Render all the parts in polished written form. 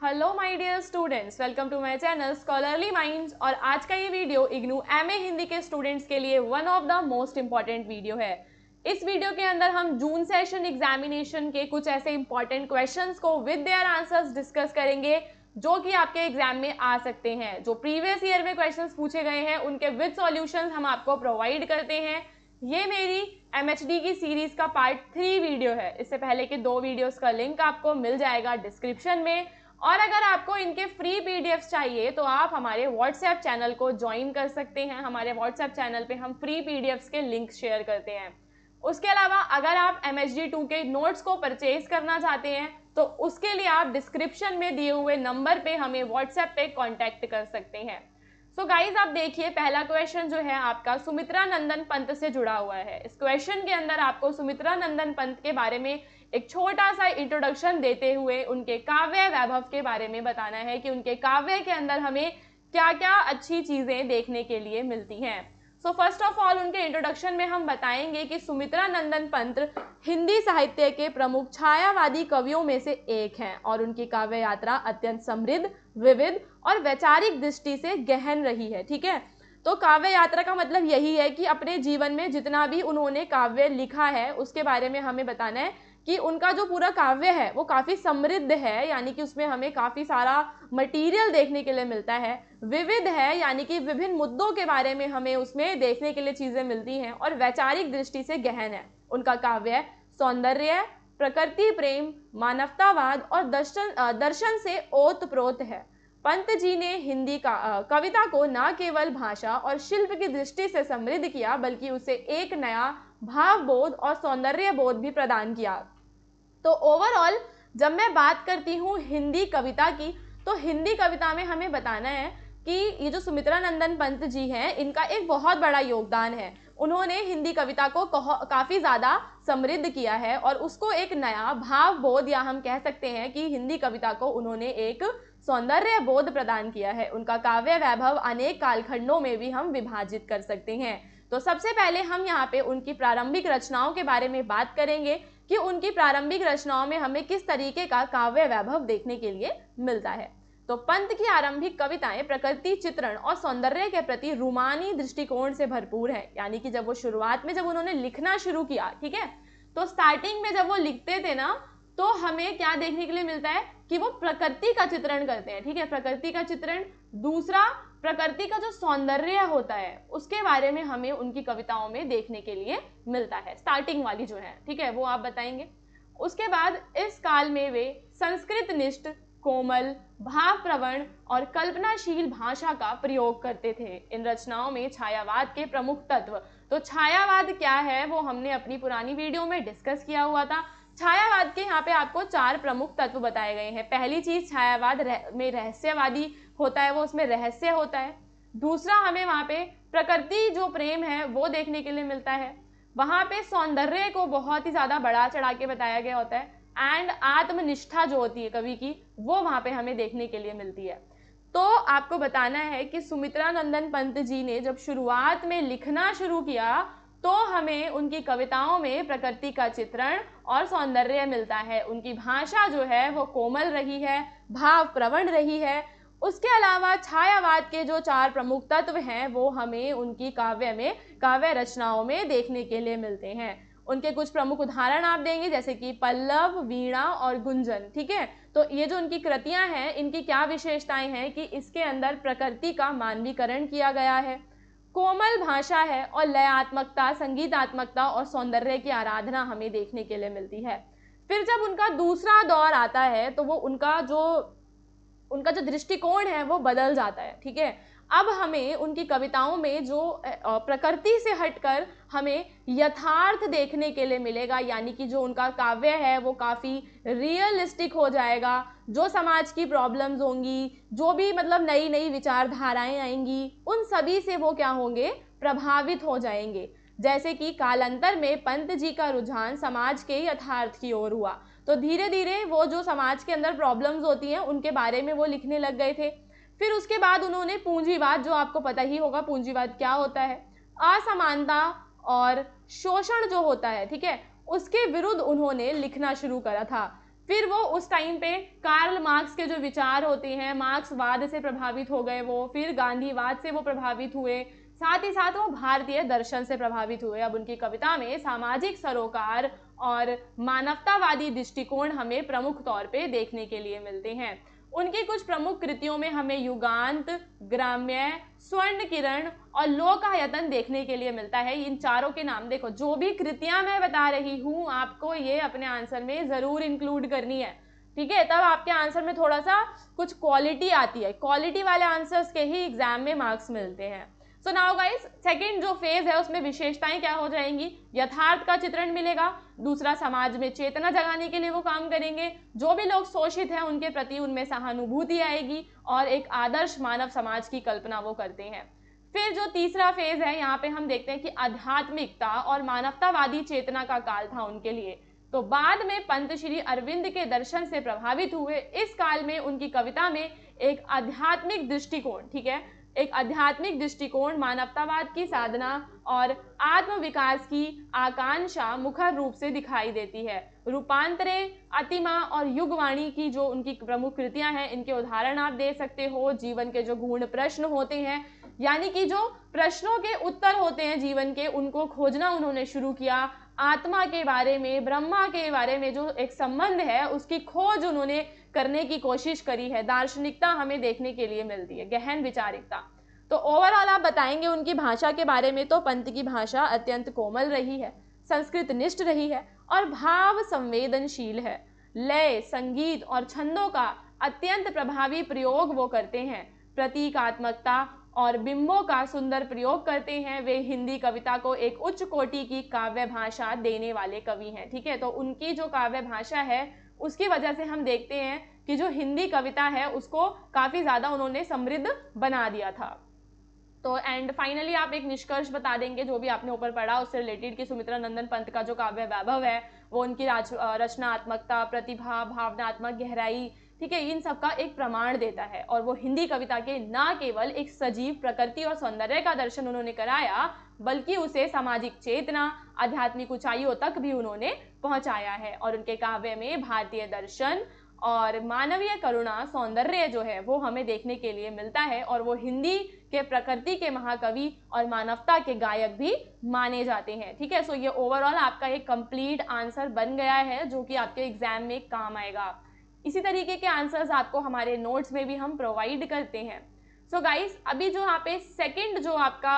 Hello my dear students, welcome to my channel scholarly minds. और आज का ये वीडियो इग्नू एमए हिंदी के स्टूडेंट्स के लिए one of the most important video है। इस वीडियो के अंदर हम जून सेशन एग्जामिनेशन के कुछ ऐसे इंपॉर्टेंट क्वेश्चंस को विद देयर आंसर्स डिस्कस करेंगे जो कि आपके एग्जाम में आ सकते हैं। जो प्रीवियस ईयर में क्वेश्चंस पूछे गए हैं उनके विद सॉल्यूशंस हम आपको प्रोवाइड करते हैं। ये मेरी एमएचडी की सीरीज का पार्ट 3 वीडियो है। इससे पहले के 2 वीडियोस का लिंक आपको मिल जाएगा डिस्क्रिप्शन में। और अगर आपको इनके फ्री पीडीएफ्स चाहिए तो आप हमारे व्हाट्सएप चैनल को ज्वाइन कर सकते हैं। हमारे व्हाट्सएप चैनल पे हम फ्री पीडीएफ्स के लिंक शेयर करते हैं। उसके अलावा अगर आप एमएचडी 2 के नोट्स को परचेज करना चाहते हैं तो उसके लिए आप डिस्क्रिप्शन में दिए हुए नंबर पे हमें व्हाट्सएप पे कांटेक्ट कर सकते हैं। सो गाइज, आप देखिए, पहला क्वेश्चन जो है आपका सुमित्रा नंदन पंत से जुड़ा हुआ है। इस क्वेश्चन के अंदर आपको सुमित्रा नंदन पंत के बारे में एक छोटा सा इंट्रोडक्शन देते हुए उनके काव्य वैभव के बारे में बताना है कि उनके काव्य के अंदर हमें क्या क्या अच्छी चीजें देखने के लिए मिलती हैं। सो फर्स्ट ऑफ ऑल उनके इंट्रोडक्शन में हम बताएंगे कि सुमित्रा नंदन पंत हिंदी साहित्य के प्रमुख छायावादी कवियों में से एक हैं और उनकी काव्य यात्रा अत्यंत समृद्ध, विविध और वैचारिक दृष्टि से गहन रही है। ठीक है, तो काव्य यात्रा का मतलब यही है कि अपने जीवन में जितना भी उन्होंने काव्य लिखा है उसके बारे में हमें बताना है कि उनका जो पूरा काव्य है वो काफ़ी समृद्ध है, यानी कि उसमें हमें काफ़ी सारा मटेरियल देखने के लिए मिलता है। विविध है, यानी कि विभिन्न मुद्दों के बारे में हमें उसमें देखने के लिए चीज़ें मिलती हैं। और वैचारिक दृष्टि से गहन है। उनका काव्य सौंदर्य, प्रकृति प्रेम, मानवतावाद और दर्शन से ओतप्रोत है। पंत जी ने हिंदी कविता को न केवल भाषा और शिल्प की दृष्टि से समृद्ध किया बल्कि उसे एक नया भावबोध और सौंदर्य बोध भी प्रदान किया। तो ओवरऑल जब मैं बात करती हूँ हिंदी कविता की, तो हिंदी कविता में हमें बताना है कि ये जो सुमित्रा नंदन पंत जी हैं इनका एक बहुत बड़ा योगदान है। उन्होंने हिंदी कविता को काफ़ी ज़्यादा समृद्ध किया है और उसको एक नया भावबोध, या हम कह सकते हैं कि हिंदी कविता को उन्होंने एक सौंदर्य बोध प्रदान किया है। उनका काव्य वैभव अनेक कालखंडों में भी हम विभाजित कर सकते हैं। तो सबसे पहले हम यहाँ पे उनकी प्रारंभिक रचनाओं के बारे में बात करेंगे कि उनकी प्रारंभिक रचनाओं में हमें किस तरीके का काव्य वैभव देखने के लिए मिलता है। तो पंत की आरंभिक कविताएं प्रकृति चित्रण और सौंदर्य के प्रति रूमानी दृष्टिकोण से भरपूर है। यानी कि जब वो शुरुआत में जब उन्होंने लिखना शुरू किया, ठीक है, तो स्टार्टिंग में जब वो लिखते थे ना तो हमें क्या देखने के लिए मिलता है कि वो प्रकृति का चित्रण करते हैं। ठीक है, प्रकृति का चित्रण। दूसरा, प्रकृति का जो सौंदर्य होता है उसके बारे में हमें उनकी कविताओं में देखने के लिए मिलता है। स्टार्टिंग वाली जो है, ठीक है, वो आप बताएंगे। उसके बाद इस काल में वे संस्कृत निष्ठ, कोमल, भावप्रवण और कल्पनाशील भाषा का प्रयोग करते थे। इन रचनाओं में छायावाद के प्रमुख तत्व, तो छायावाद क्या है वो हमने अपनी पुरानी वीडियो में डिस्कस किया हुआ था। छायावाद के यहाँ पे आपको 4 प्रमुख तत्व बताए गए हैं। पहली चीज, छायावाद में रहस्यवादी होता है, वो उसमें रहस्य होता है। दूसरा, हमें वहाँ पे प्रकृति जो प्रेम है वो देखने के लिए मिलता है। वहाँ पे सौंदर्य को बहुत ही ज्यादा बढ़ा चढ़ा के बताया गया होता है। एंड आत्मनिष्ठा जो होती है कवि की, वो वहाँ पे हमें देखने के लिए मिलती है। तो आपको बताना है कि सुमित्रा नंदन पंत जी ने जब शुरुआत में लिखना शुरू किया तो हमें उनकी कविताओं में प्रकृति का चित्रण और सौंदर्य मिलता है। उनकी भाषा जो है वो कोमल रही है, भाव प्रवण रही है। उसके अलावा छायावाद के जो 4 प्रमुख तत्व हैं वो हमें उनकी काव्य रचनाओं में देखने के लिए मिलते हैं। उनके कुछ प्रमुख उदाहरण आप देंगे, जैसे कि पल्लव, वीणा और गुंजन। ठीक है, तो ये जो उनकी कृतियां हैं इनकी क्या विशेषताएं हैं कि इसके अंदर प्रकृति का मानवीकरण किया गया है, कोमल भाषा है और लयात्मकता, संगीतात्मकता और सौंदर्य की आराधना हमें देखने के लिए मिलती है। फिर जब उनका दूसरा दौर आता है तो वो उनका जो दृष्टिकोण है वो बदल जाता है। ठीक है, अब हमें उनकी कविताओं में जो प्रकृति से हटकर हमें यथार्थ देखने के लिए मिलेगा, यानी कि जो उनका काव्य है वो काफ़ी रियलिस्टिक हो जाएगा। जो समाज की प्रॉब्लम्स होंगी, जो भी मतलब नई नई विचारधाराएं आएंगी, उन सभी से वो क्या होंगे, प्रभावित हो जाएंगे। जैसे कि कालांतर में पंत जी का रुझान समाज के यथार्थ की ओर हुआ, तो धीरे धीरे वो जो समाज के अंदर प्रॉब्लम्स होती हैं उनके बारे में वो लिखने लग गए थे। फिर उसके बाद उन्होंने पूंजीवाद, जो आपको पता ही होगा पूंजीवाद क्या होता है, असमानता और शोषण जो होता है, ठीक है, उसके विरुद्ध उन्होंने लिखना शुरू करा था। फिर वो उस टाइम पे कार्ल मार्क्स के जो विचार होते हैं, मार्क्सवाद से प्रभावित हो गए वो, फिर गांधीवाद से वो प्रभावित हुए, साथ ही साथ वो भारतीय दर्शन से प्रभावित हुए। अब उनकी कविता में सामाजिक सरोकार और मानवतावादी दृष्टिकोण हमें प्रमुख तौर पे देखने के लिए मिलते हैं। उनकी कुछ प्रमुख कृतियों में हमें युगांत, ग्राम्य, स्वर्ण किरण और लोकायतन देखने के लिए मिलता है। इन चारों के नाम देखो, जो भी कृतियां मैं बता रही हूँ आपको ये अपने आंसर में जरूर इंक्लूड करनी है, ठीक है, तब आपके आंसर में थोड़ा सा कुछ क्वालिटी आती है। क्वालिटी वाले आंसर्स के ही एग्जाम में मार्क्स मिलते हैं। सो नाउ गाइस, सेकंड जो फेज है उसमें विशेषताएं क्या हो जाएंगी, यथार्थ का चित्रण मिलेगा, दूसरा समाज में चेतना जगाने के लिए वो काम करेंगे, जो भी लोग शोषित हैं उनके प्रति उनमें सहानुभूति आएगी, और एक आदर्श मानव समाज की कल्पना वो करते हैं। फिर जो तीसरा फेज है यहाँ पे हम देखते हैं कि आध्यात्मिकता और मानवतावादी चेतना का काल था उनके लिए। तो बाद में पंत श्री अरविंद के दर्शन से प्रभावित हुए। इस काल में उनकी कविता में एक आध्यात्मिक दृष्टिकोण, ठीक है, एक आध्यात्मिक दृष्टिकोण, मानवतावाद की साधना और आत्म विकास की आकांक्षा मुखर रूप से दिखाई देती है। रूपांतरे, अतिमा और युगवाणी की जो उनकी प्रमुख कृतियां हैं, इनके उदाहरण आप दे सकते हो। जीवन के जो गूढ़ प्रश्न होते हैं, यानी कि जो प्रश्नों के उत्तर होते हैं जीवन के, उनको खोजना उन्होंने शुरू किया। आत्मा के बारे में, ब्रह्मा के बारे में जो एक संबंध है उसकी खोज उन्होंने करने की कोशिश करी है। दार्शनिकता हमें देखने के लिए मिलती है, गहन विचारिकता। तो ओवरऑल आप बताएंगे उनकी भाषा के बारे में, तो पंत की भाषा अत्यंत कोमल रही है, संस्कृत निष्ठ रही है और भाव संवेदनशील है। लय, संगीत और छंदों का अत्यंत प्रभावी प्रयोग वो करते हैं। प्रतीकात्मकता और बिंबों का सुंदर प्रयोग करते हैं। वे हिंदी कविता को एक उच्च कोटि की काव्य भाषा देने वाले कवि हैं, ठीक है। तो उनकी जो काव्य भाषा है उसकी वजह से हम देखते हैं कि जो हिंदी कविता है उसको काफी ज्यादा उन्होंने समृद्ध बना दिया था। तो एंड फाइनली आप एक निष्कर्ष बता देंगे जो भी आपने ऊपर पढ़ा उससे रिलेटेड, कि सुमित्रा नंदन पंत का जो काव्य वैभव है वो उनकी रचनात्मकता, प्रतिभा, भावनात्मक गहराई, ठीक है, इन सब का एक प्रमाण देता है। और वो हिंदी कविता के न केवल एक सजीव प्रकृति और सौंदर्य का दर्शन उन्होंने कराया, बल्कि उसे सामाजिक चेतना, आध्यात्मिक ऊंचाइयों तक भी उन्होंने पहुंचाया है। और उनके काव्य में भारतीय दर्शन और मानवीय करुणा, सौंदर्य जो है वो हमें देखने के लिए मिलता है। और वो हिंदी के प्रकृति के महाकवि और मानवता के गायक भी माने जाते हैं, ठीक है। सो ये ओवरऑल आपका एक कंप्लीट आंसर बन गया है जो कि आपके एग्जाम में काम आएगा। इसी तरीके के आंसर्स आपको हमारे नोट्स में भी हम प्रोवाइड करते हैं। सो गाइस, अभी जो यहाँ पे सेकंड जो आपका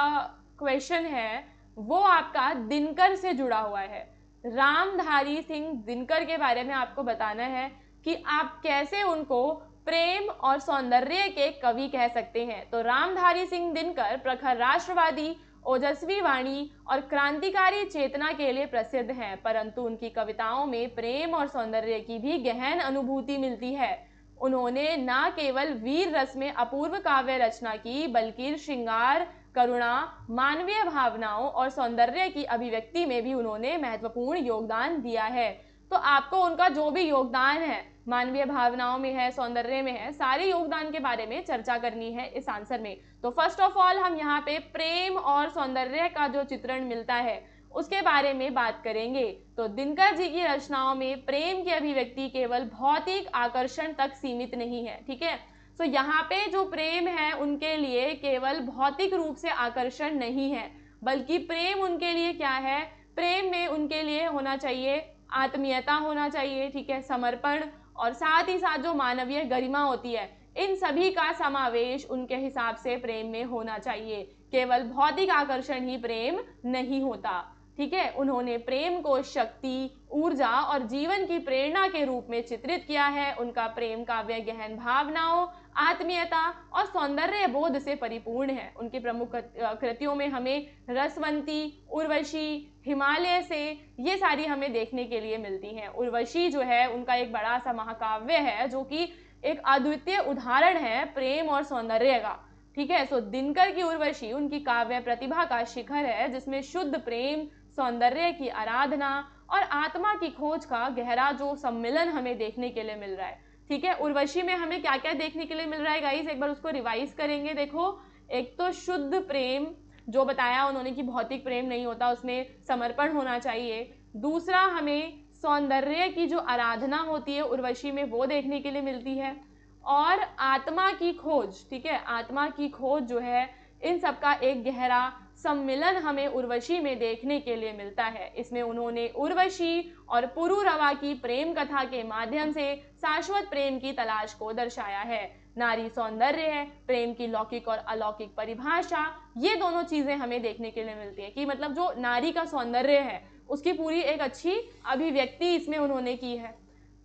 क्वेश्चन है वो आपका दिनकर से जुड़ा हुआ है। रामधारी सिंह दिनकर के बारे में आपको बताना है कि आप कैसे उनको प्रेम और सौंदर्य के कवि कह सकते हैं। तो रामधारी सिंह दिनकर प्रखर राष्ट्रवादी, ओजस्वी वाणी और क्रांतिकारी चेतना के लिए प्रसिद्ध हैं, परंतु उनकी कविताओं में प्रेम और सौंदर्य की भी गहन अनुभूति मिलती है। उन्होंने न केवल वीर रस में अपूर्व काव्य रचना की, बल्कि श्रृंगार, करुणा, मानवीय भावनाओं और सौंदर्य की अभिव्यक्ति में भी उन्होंने महत्वपूर्ण योगदान दिया है। तो आपको उनका जो भी योगदान है, मानवीय भावनाओं में है, सौंदर्य में है, सारे योगदान के बारे में चर्चा करनी है इस आंसर में। तो फर्स्ट ऑफ ऑल हम यहाँ पे प्रेम और सौंदर्य का जो चित्रण मिलता है उसके बारे में बात करेंगे। तो दिनकर जी की रचनाओं में प्रेम की अभिव्यक्ति केवल भौतिक आकर्षण तक सीमित नहीं है, ठीक है। तो यहाँ पे जो प्रेम है उनके लिए केवल भौतिक रूप से आकर्षण नहीं है, बल्कि प्रेम उनके लिए क्या है, प्रेम में उनके लिए होना चाहिए आत्मीयता, होना चाहिए, ठीक है, समर्पण, और साथ ही साथ जो मानवीय गरिमा होती है, इन सभी का समावेश उनके हिसाब से प्रेम में होना चाहिए। केवल भौतिक आकर्षण ही प्रेम नहीं होता, ठीक है। उन्होंने प्रेम को शक्ति, ऊर्जा और जीवन की प्रेरणा के रूप में चित्रित किया है। उनका प्रेम काव्य गहन भावनाओं, आत्मीयता और सौंदर्य बोध से परिपूर्ण है। उनकी प्रमुख कृतियों में हमें रसवंती, उर्वशी, हिमालय से, ये सारी हमें देखने के लिए मिलती हैं। उर्वशी जो है उनका एक बड़ा सा महाकाव्य है जो कि एक अद्वितीय उदाहरण है प्रेम और सौंदर्य का, ठीक है। सो दिनकर की उर्वशी उनकी काव्य प्रतिभा का शिखर है, जिसमें शुद्ध प्रेम, सौंदर्य की आराधना और आत्मा की खोज का गहरा जो सम्मिलन हमें देखने के लिए मिल रहा है, ठीक है। उर्वशी में हमें क्या क्या देखने के लिए मिल रहा है गाइस, एक बार उसको रिवाइज करेंगे। देखो, एक तो शुद्ध प्रेम जो बताया उन्होंने कि भौतिक प्रेम नहीं होता, उसमें समर्पण होना चाहिए। दूसरा, हमें सौंदर्य की जो आराधना होती है उर्वशी में वो देखने के लिए मिलती है, और आत्मा की खोज, ठीक है, आत्मा की खोज जो है, इन सब का एक गहरा सम्मिलन हमें उर्वशी में देखने के लिए मिलता है। इसमें उन्होंने उर्वशी और पुरूरवा की प्रेम कथा के माध्यम से शाश्वत प्रेम की तलाश को दर्शाया है। नारी सौंदर्य है, प्रेम की लौकिक और अलौकिक परिभाषा, ये दोनों चीजें हमें देखने के लिए मिलती है कि मतलब जो नारी का सौंदर्य है उसकी पूरी एक अच्छी अभिव्यक्ति इसमें उन्होंने की है।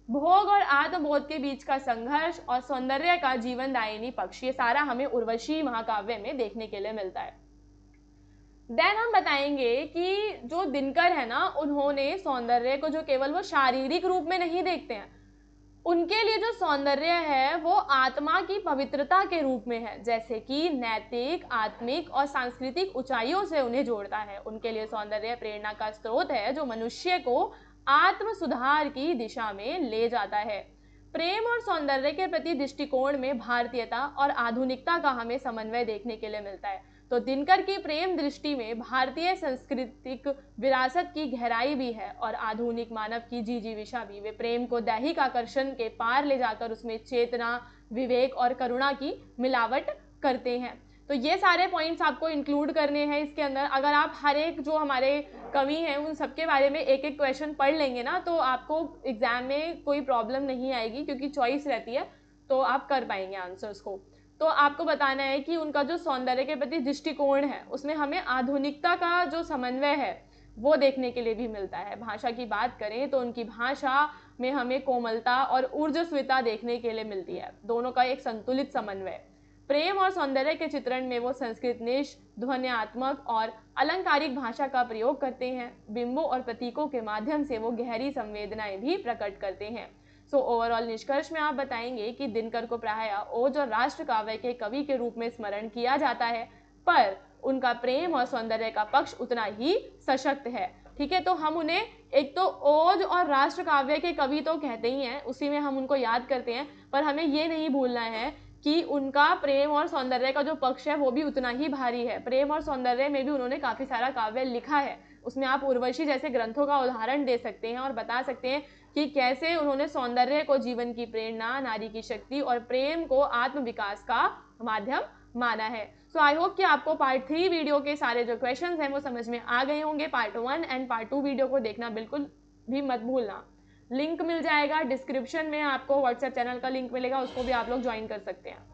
भोग और आत्मबोध के बीच का संघर्ष और सौंदर्य का जीवनदायिनी पक्ष, ये सारा हमें उर्वशी महाकाव्य में देखने के लिए मिलता है। देन हम बताएंगे कि जो दिनकर है ना, उन्होंने सौंदर्य को जो केवल वो शारीरिक रूप में नहीं देखते हैं, उनके लिए जो सौंदर्य है वो आत्मा की पवित्रता के रूप में है, जैसे कि नैतिक, आत्मिक और सांस्कृतिक ऊंचाइयों से उन्हें जोड़ता है। उनके लिए सौंदर्य प्रेरणा का स्रोत है जो मनुष्य को आत्म सुधार की दिशा में ले जाता है। प्रेम और सौंदर्य के प्रति दृष्टिकोण में भारतीयता और आधुनिकता का हमें समन्वय देखने के लिए मिलता है। तो दिनकर की प्रेम दृष्टि में भारतीय सांस्कृतिक विरासत की गहराई भी है और आधुनिक मानव की जिजीविषा भी। वे प्रेम को दैहिक आकर्षण के पार ले जाकर उसमें चेतना, विवेक और करुणा की मिलावट करते हैं। तो ये सारे पॉइंट्स आपको इंक्लूड करने हैं इसके अंदर। अगर आप हर एक जो हमारे कवि हैं उन सबके बारे में एक एक क्वेश्चन पढ़ लेंगे ना, तो आपको एग्जाम में कोई प्रॉब्लम नहीं आएगी, क्योंकि चॉइस रहती है, तो आप कर पाएंगे आंसर्स को। तो आपको बताना है कि उनका जो सौंदर्य के प्रति दृष्टिकोण है उसमें हमें आधुनिकता का जो समन्वय है वो देखने के लिए भी मिलता है। भाषा की बात करें तो उनकी भाषा में हमें कोमलता और ऊर्जस्विता देखने के लिए मिलती है, दोनों का एक संतुलित समन्वय। प्रेम और सौंदर्य के चित्रण में वो संस्कृतनिष्ठ, ध्वन्यात्मक और अलंकारिक भाषा का प्रयोग करते हैं। बिंबों और प्रतीकों के माध्यम से वो गहरी संवेदनाएं भी प्रकट करते हैं। सो ओवरऑल निष्कर्ष में आप बताएंगे कि दिनकर को प्रायः ओज और राष्ट्र काव्य के कवि के रूप में स्मरण किया जाता है, पर उनका प्रेम और सौंदर्य का पक्ष उतना ही सशक्त है। ठीक है, तो हम उन्हें एक तो ओज और राष्ट्र काव्य के कवि तो कहते ही हैं, उसी में हम उनको याद करते हैं, पर हमें ये नहीं भूलना है कि उनका प्रेम और सौंदर्य का जो पक्ष है वो भी उतना ही भारी है। प्रेम और सौंदर्य में भी उन्होंने काफ़ी सारा काव्य लिखा है। उसमें आप उर्वशी जैसे ग्रंथों का उदाहरण दे सकते हैं और बता सकते हैं कि कैसे उन्होंने सौंदर्य को जीवन की प्रेरणा, नारी की शक्ति और प्रेम को आत्म विकास का माध्यम माना है। सो आई होप कि आपको पार्ट 3 वीडियो के सारे जो क्वेश्चंस हैं वो समझ में आ गए होंगे। पार्ट 1 एंड पार्ट 2 वीडियो को देखना बिल्कुल भी मत भूलना। लिंक मिल जाएगा डिस्क्रिप्शन में, आपको व्हाट्सएप चैनल का लिंक मिलेगा, उसको भी आप लोग ज्वाइन कर सकते हैं।